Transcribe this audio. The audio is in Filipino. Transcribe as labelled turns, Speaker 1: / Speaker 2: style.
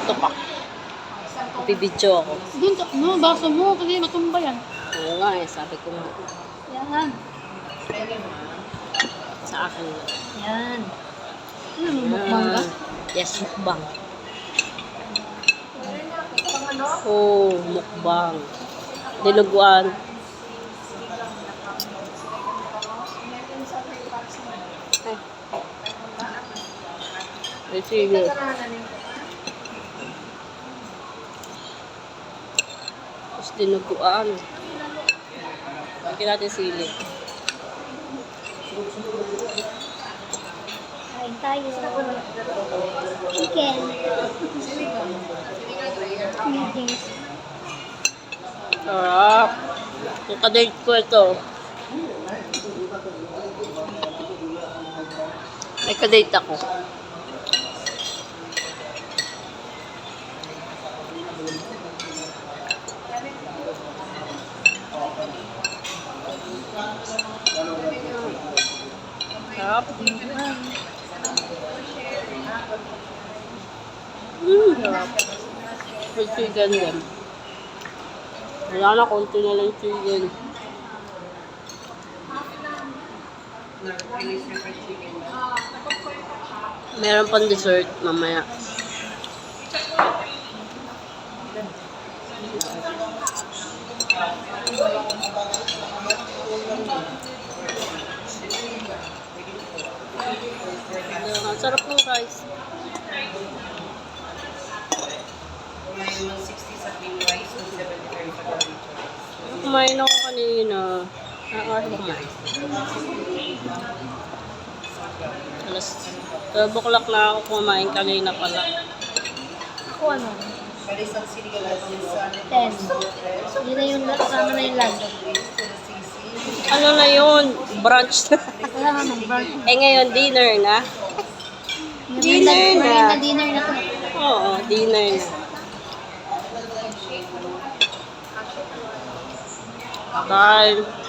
Speaker 1: TikTok ako. Ipibidyo ako.
Speaker 2: Dun, no, baso mo kasi matumba yan.
Speaker 1: Oo nga eh, sabi ko nga.
Speaker 2: Yan.
Speaker 1: Sa akin na.
Speaker 2: Yan. Ano mo, mukbang ka?
Speaker 1: Yes, mukbang. Oh, mukbang. Dinuguan. Ay, sige. Tapos dinuguan. Lagyan natin sili.
Speaker 2: Kain tayo. Chicken. Meetings.
Speaker 1: Sarap. Yung kadate ko ito. May kadate ako. Sarap. Sarap. May chicken din. Wala na, konti na lang chicken. Meron pang dessert mamaya. Ang sarap ng rice. Kumain ako kanina. Nakakasya kumain. Alas 12 o'clock na ako kumain kanina pala.
Speaker 2: Ako ano? 10. Yun na yung kasama na yung lunch.
Speaker 1: Ano na yun? Brunch na.
Speaker 2: Wala nga nang brunch.
Speaker 1: Eh ngayon, dinner na. Dinner na.
Speaker 2: Merienda dinner na to.
Speaker 1: Oo, dinner na. Bye.